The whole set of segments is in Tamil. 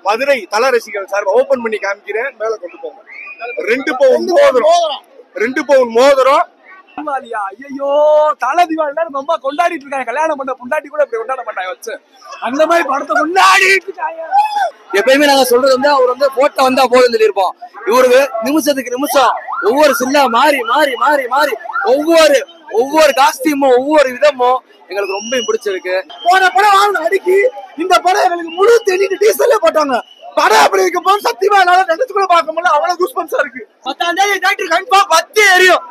மதுரை தல ரசிகர்கள் சார் ஓபன் பண்ணி காமிக்கிறேன். மேல கொண்டு போங்க. 2 பவுன் மோதிரம், 2 பவுன் மோதிரம். ஐயோ தலை தீபாவளி ரொம்ப கொண்டாடிட்டு இருக்காங்க. கல்யாணம் பண்ண பொண்டாட்டி கூட இப்படி கொண்டாட மாட்டாங்க வச்சு அந்த மாதிரி படத்தை கொண்டாடிட்டு இருக்காங்க. எப்பயுமே நாங்க சொல்றது வந்து அவர் வந்து போட்டோ வந்தா போதும் சொல்லியிருப்போம். இவருக்கு நிமிஷத்துக்கு நிமிஷம் ஒவ்வொரு சின்ன மாறி மாறி மாறி மாறி ஒவ்வொரு காஸ்டியூமும் ஒவ்வொரு விதமும் எங்களுக்கு ரொம்ப பிடிச்சிருக்கு. போன படம் வாங்க அடிக்கி இந்த படம் எங்களுக்கு முழு தெளிட்டு டீசல்ல போட்டாங்க. படம் அப்படி இருக்கும் போது சத்தியமா என்னால நினைச்சு கூட பார்க்க முடியல. அவ்வளவு கூஸ்பம்ஸா இருக்கு. 10ஆம் தேதி டாக்டர் கன்ஃபார்ம் 10 எரியும்.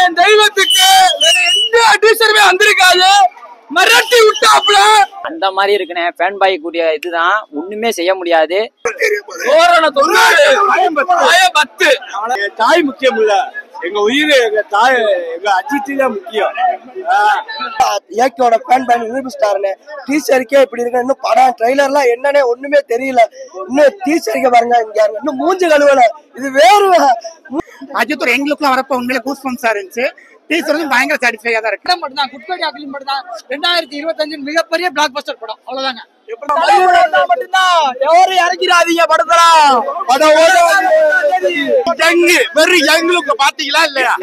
என் தெய்வத்துக்கு வேற எந்த டீசருமே வந்திருக்காது. மிரட்டி விட்டாப்ல அந்த மாதிரி இருக்குனே. ஃபேன் பாய் கூடிய இதுதான், ஒண்ணுமே செய்ய முடியாது. தாய் முக்கியம் இல்ல, எங்க உயிர் எங்க தாய் எங்க அஜித் தான் முக்கியம். ஏகேவோட ஃபேன் பேன் நிரூபிச்சிட்டாருன்னு டீச்சருக்கே இப்படி இருக்கு. இன்னும் படம் ட்ரெய்லர்லாம் என்னன்னே ஒண்ணுமே தெரியல. இன்னும் டீச்சருக்கு பாருங்க, இங்க இன்னும் மூஞ்சி கழுவல. இது வேறு அஜித் ஒரு எங்களுக்குலாம் வரப்ப உண்மையில கூஸ்பம்ஸா இருந்துச்சு. டீச்சர் வந்து பயங்கர சாட்டிஸ்ஃபையா தான் இருக்கு. மட்டும் தான் குட்பேடி அக்லி மட்டும் தான் 2025 மிகப்பெரிய பிளாக் பஸ்டர் படம். அவ்வளவுதாங்க. யாரும் இறக்கிறாதீங்க படத்தலாம். வெறும் எங்களுக்கு பாத்தீங்களா இல்லையா?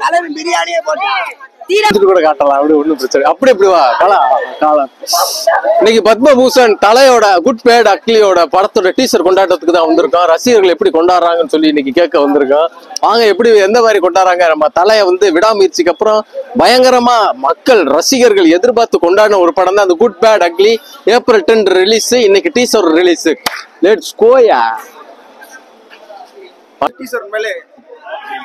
தலைவன் பிரியாணியே போட்டா கூட காட்டலாம். அப்படி ஒண்ணும் பிரச்சனை. அப்படி வா காலம். இன்னைக்கு பத்மபூஷன் தலையோட குட் பேட் அக்லியோட படத்தோட டீசர் கொண்டாட்டத்துக்கு தான் வந்திருக்கோம். ரசிகர்கள் எப்படி கொண்டாடுறாங்கன்னு சொல்லி இன்னைக்கு கேட்க வந்திருக்கோம். வாங்க எப்படி எந்த மாதிரி கொண்டாடுறாங்க. நம்ம தலையை வந்து விடாமுயற்சிக்கு அப்புறம் பயங்கரமா மக்கள் ரசிகர்கள் எதிர்பார்த்து கொண்டாடின ஒரு படம் தான் அந்த good bad ugly. April 10 release. இன்னைக்கு teaser release. Let's go. Teaser மேலே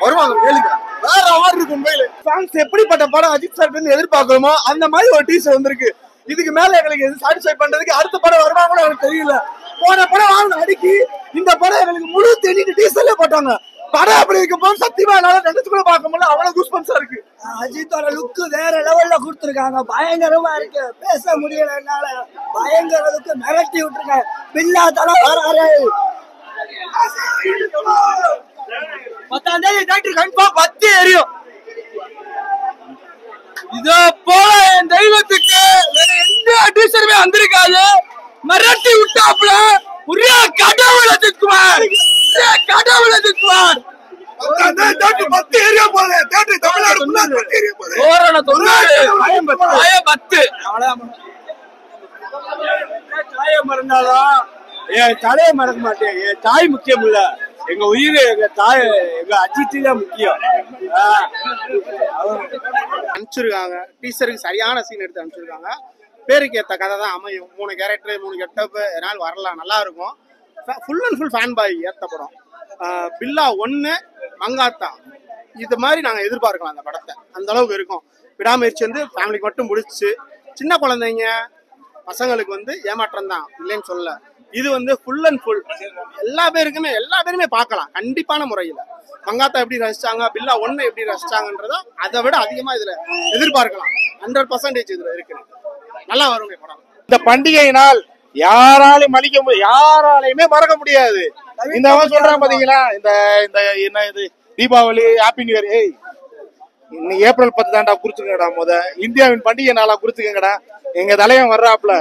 வருவாங்க கேளுங்க. வேற ஆறு இருக்கு உண்மையில. சாங்ஸ் எப்படிப்பட்ட படம் அஜித் சார் வந்து எதிர்பார்க்கணுமோ அந்த மாதிரி ஒரு டீசர் வந்திருக்கு. இதுக்கு மேல எங்களுக்கு சாட்டிஸ்ஃபை பண்றதுக்கு அடுத்த படம் வருமா கூட எனக்கு தெரியல. போன படம் வாங்க அடிக்கி இந்த படம் எங்களுக்கு முழு தெளிட்டு டீசல்ல போட்டாங்க. படம் அப்படி இருக்கும் போது சத்தியமா என்னால நினைச்சு கூட பார்க்க முடியல. அவ்வளவு கூஸ்பம்ஸா இருக்கு. அஜித்தோட லுக்கு வேற லெவல்ல கொடுத்துருக்காங்க. பயங்கரமா இருக்கு. பேச முடியல என்னால. பயங்கர லுக்கு மிரட்டி விட்டுருக்காங்க. பில்லா தலை வராரு. 10ஆம் தேதி டாக்டர் கன்ஃபார்ம் 10 எரியும். இதோ போல என் தெய்வத்துக்கு வேற எந்த டீசருமே வந்திருக்காது. மிரட்டி விட்டாப்ல ஒரே கடவுள் அஜித்குமார். கடவுள் அஜித்குமார். 10 ஏரியா போல தேட்டர் தமிழ்நாடு 10 ஏரியா போல. 10 தாயை மறந்தாலும் என் தலையை மறக்க மாட்டேன். என் தாய் முக்கியம் இல்ல, எங்க உயிர் எங்க தாய் எங்க அஜித் தான் முக்கியம். அனுப்பிச்சிருக்காங்க. டீச்சருக்கு சரியான சீன் எடுத்து அனுப்பிச்சிருக்காங்க. பேருக்கு ஏற்ற கதை தான் அமையும். 3 கேரக்டர் 3 கெட்டப் என்னால் வரலாம், நல்லா இருக்கும். Full and full fan boy ஏற்ற படம். பில்லா 1 மங்காத்தா இது மாதிரி நாங்கள் எதிர்பார்க்கலாம் அந்த படத்தை. அந்த அளவுக்கு இருக்கும். விடாமுயற்சி வந்து ஃபேமிலிக்கு மட்டும் முடிச்சு. சின்ன குழந்தைங்க பசங்களுக்கு வந்து ஏமாற்றம் தான், இல்லைன்னு சொல்ல. இது வந்து ஃபுல் அண்ட் ஃபுல் எல்லா பேருமே பார்க்கலாம் கண்டிப்பான முறையில். மங்காத்தா எப்படி ரசிச்சாங்க, பில்லா 1 எப்படி ரசிச்சாங்கன்றதோ அதை விட அதிகமாக இதில் எதிர்பார்க்கலாம். 100% இதில் இருக்கு. நல்லா வரும் படம். இந்த பண்டிகை நாள் யாராலையுமே மறக்க முடியாது. இந்த சொல்றாங்க பாத்தீங்களா, இந்த என்ன இது தீபாவளி ஹாப்பி நியூ இயர். இன்னைக்கு ஏப்ரல் 10 தாண்டா குறிச்சுக்கங்கடா. இந்தியாவின் பண்டிகை நாளா குறிச்சுக்கங்கடா. எங்க தலைவன் வர்றாப்புல.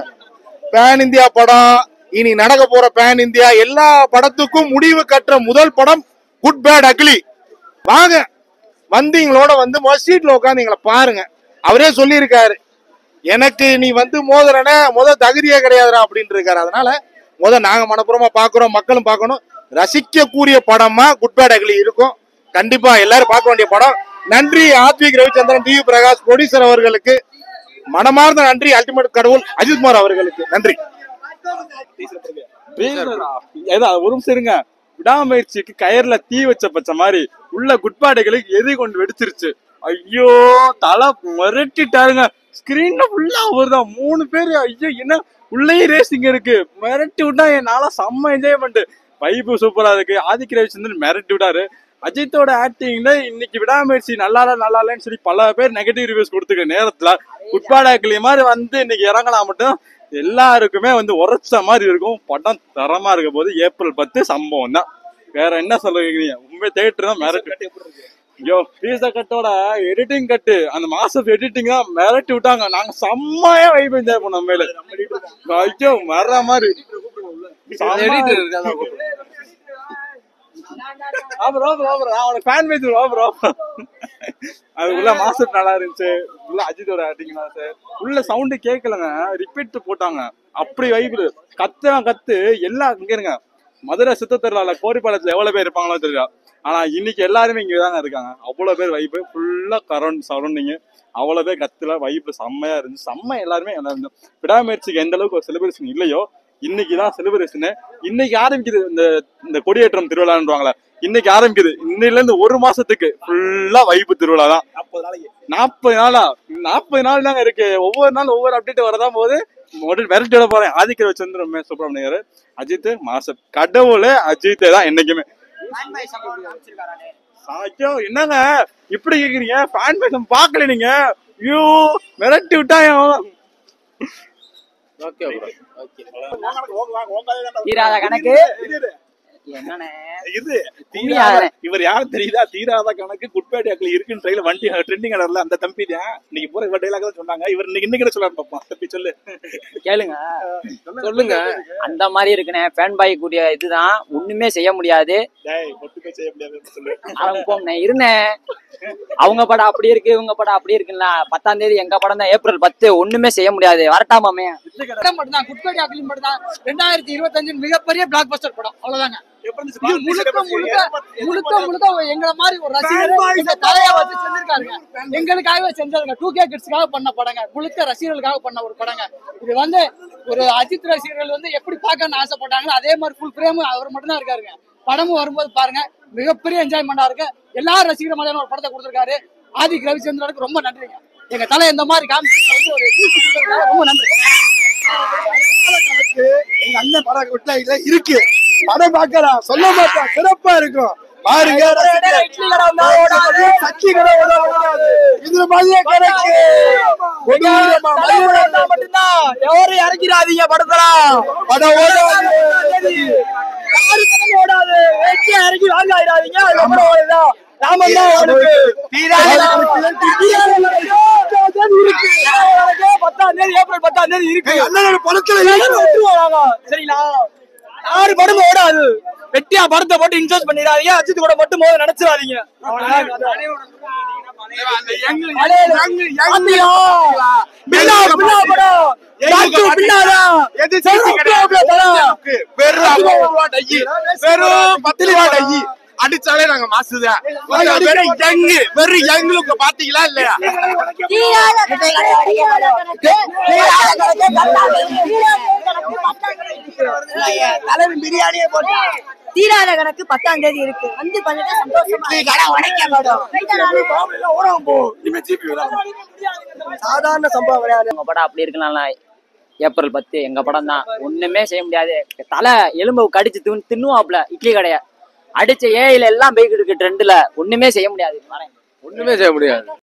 பேன் இந்தியா படம், இனி நடக்க போற பேன் இந்தியா எல்லா படத்துக்கும் முடிவு கட்டுற முதல் படம் குட் பேட் அக்லி. வாங்க வந்தீங்களோட வந்து சீட்ல உட்காந்து எங்களை பாருங்க. அவரே சொல்லியிருக்காரு, எனக்கு நீ வந்து மோதுறன தகுதியே கிடையாதுடா அப்படின்னு இருக்காரு. அதனால நாங்க மனப்பூர்வமா பாக்குறோம், மக்களும் பார்க்கணும். ரசிக்க கூடிய படமா குட் பேட் அக்லி இருக்கும். கண்டிப்பா எல்லாரும் பார்க்க வேண்டிய படம். நன்றி ஆத்விக் ரவிச்சந்திரன், டிவி பிரகாஷ் ப்ரொடியூசர் அவர்களுக்கு மனமார்ந்த நன்றி. அல்டிமேட் கடவுள் அஜித்குமார் அவர்களுக்கு நன்றி. ஒரு நிமிஷம் இருங்க. விடாமுயற்சிக்கு கயர்ல தீ வச்ச பச்ச மாதிரி உள்ள குட்பாடைகளுக்கு எரி கொண்டு வெடிச்சிருச்சு. ஐயோ தலை மிரட்டிட்டாருங்க. ஸ்கிரீன்ல ஃபுல்லா வருதான் 3 பேரு. ஐயோ என்ன உள்ளே ரேசிங் இருக்கு. மிரட்டி விட்டா என்னால செம்ம என்ஜாய்மெண்ட். வைப்பு சூப்பரா இருக்கு. ஆதிக் ரவிச்சந்திரன் மிரட்டி விட்டாரு. அஜித்தோட ஆக்டிங்ல இன்னைக்கு விடாமுயற்சி நல்லா இல்லன்னு சொல்லி பல பேர் நெகட்டிவ் ரிவ்யூஸ் கொடுத்துருக்க நேரத்துல குட்பாடாக்கிளி மாதிரி வந்து இன்னைக்கு இறங்கலாம் மட்டும் எல்லாருக்குமே வந்து உரைச்ச மாதிரி இருக்கும். படம் தரமா இருக்க போது ஏப்ரல் 10 சம்பவம் தான். வேற என்ன சொல்றீங்க? உண்மை தேட்டர் தான் மிரட்டி. ஐயோ டீசர் கட்டோட எடிட்டிங் கட்டு அந்த மாசம் எடிட்டிங் தான் மிரட்டி விட்டாங்க. நாங்க செம்மையா வைப் என்ஜாய் பண்ணோம் மேல. ஐயோ மற மாதிரி அது உள்ள மாஸ்டர் நல்லா இருந்துச்சு. உள்ள அஜித்தோட ஆக்டிங் சார். உள்ள சவுண்ட் கேட்கலங்க, ரிப்பீட் போட்டாங்க. அப்படி வைப்பு கத்து எல்லாம் இங்க இருங்க. மதுரை சித்த திருவிழால கோரிப்பாளத்துல எவ்வளவு பேர் இருப்பாங்களோ தெரியல. ஆனா இன்னைக்கு எல்லாருமே இங்கதாங்க இருக்காங்க. அவ்வளவு பேர் வைப்பு ஃபுல்லா சரௌண்டிங் அவ்வளவு பேர் கத்துல வைப்பு செம்மையா இருந்துச்சு. செம்ம எல்லாருமே நல்லா இருந்தோம். விடாமுயற்சிக்கு எந்த அளவுக்கு ஒரு செலிப்ரேஷன் இல்லையோ இன்னைக்குதான் செலிப்ரேஷன். இன்னைக்கு ஆரம்பிக்குது இந்த கொடியேற்றம் திருவிழான்றாங்களே, இன்னைக்கு ஆரம்பிக்குது. இன்னைல இருந்து ஒரு மாசத்துக்கு ஃபுல்லா வைப்பு திருவிழா தான். 40 நாள் தாங்க இருக்கு. ஒவ்வொரு நாள் ஒவ்வொரு அப்டேட் வரதான் போது விரட்டி விட போறேன். ஆதிக்க வச்சிருந்த சுப்பிரமணியர் அஜித் மாசம் கடவுள் அஜித் தான் என்னைக்குமே. என்னங்க இப்படி கேக்குறீங்க? ஃபேன் பேசம் பாக்கல நீங்க? ஐயோ மிரட்டி விட்டாயோ. தீராத கணக்கு இவர் யாரும் தெரியுதா? தீராத கணக்கு குட்பேட்டையாக்கள் இருக்குன்னு ட்ரெயில வண்டி ட்ரெண்டிங் ஆடர்ல அந்த தம்பி தான் இன்னைக்கு போற இவர் டைலாக் தான் சொன்னாங்க. இவர் இன்னைக்கு சொல்ல பாப்போம். தம்பி சொல்லு, கேளுங்க சொல்லுங்க. அந்த மாதிரி இருக்குண்ணே. ஃபேன் பாய் கூடிய இதுதான், ஒண்ணுமே செய்ய முடியாது. செய்ய முடியாது சொல்லு. ஆரம்பிப்போம்ண்ணே இருந்தேன். அவங்க படம் அப்படி இருக்கு, இவங்க படம் அப்படி இருக்குல்ல. 10ஆம் தேதி எங்க படம் தான் ஏப்ரல் 10. ஒண்ணுமே செய்ய முடியாது. வரட்டாமாமே மட்டும்தான் குட்பேட்டை அக்லி மட்டும் தான் 2025 மிகப்பெரிய பிளாக் பஸ்டர் படம். அவ்வளவுதாங்க. முழுக்க எங்களை மாதிரி ஒரு ரசிகர் இந்த தலையை வச்சு செஞ்சிருக்காருங்க. எங்களுக்காகவே செஞ்சாருங்க. 2K கிட்ஸ்க்காக பண்ண படங்க. முழுக்க ரசிகர்களுக்காக பண்ண ஒரு படங்க. இது ஒரு அஜித் ரசிகர்கள் எப்படி பார்க்கணும்னு ஆசைப்பட்டாங்களோ அதே மாதிரி ஃபுல் ஃப்ரேம் அவர் மட்டும் தான் இருக்காருங்க. படமும் வரும்போது பாருங்க மிகப்பெரிய என்ஜாய்மெண்டா இருக்கு. எல்லா ரசிகர் மாதிரியான ஒரு படத்தை கொடுத்திருக்காரு. ஆதிக் ரவிச்சந்திரனுக்கு ரொம்ப நன்றிங்க. எங்க தலை இந்த மாதிரி காமிச்சு ஒரு ரொம்ப நன்றி. எங்க அண்ணன் படம் இருக்கு. படம் பாக்கலாம் சொல்ல மாட்டேன். சிறப்பா இருக்கும் பாருங்க. இதுல மாதிரியே கணக்கு மட்டும்தான். எவரும் இறக்கிறாதீங்க படத்தெல்லாம். படம் ஓடாது, ஓடாது. இறக்கி வாங்க ஆயிடாதீங்க. அதுக்கப்புறம் ஓடுதான் நாம தான் ஓடுது. 10ஆம் தேதி ஏப்ரல் 10ஆம் தேதி இருக்கு. அண்ணனோட படத்துல சரிங்களா? 6 படம் ஓடாது. வெட்டியா படத்தை போட்டு இன்வெஸ்ட் பண்ணிடாதீங்க. அஜித் கூட மட்டும் போது நினைச்சிடாதீங்க. அடிச்சாலே நாங்க மாசுதான். வெறும் யங்களுக்கு பாத்தீங்களா இல்லையா? தலைவர் பிரியாணியே போட்டா தீராத கணக்கு 10ஆம் தேதி இருக்கு. வந்து பண்ணிட்டு சாதாரண சம்பவம் கிடையாது. உங்க படம் அப்படி இருக்கலாம். ஏப்ரல் 10 எங்க படம் தான். ஒண்ணுமே செய்ய முடியாது. தலை எலும்பு கடிச்சு தின்னுவாப்ல இட்லி கடைய அடிச்ச ஏயில எல்லாம் போய்கிட்டு இருக்கு ட்ரெண்ட்ல. ஒண்ணுமே செய்ய முடியாது. ஒண்ணுமே செய்ய முடியாது.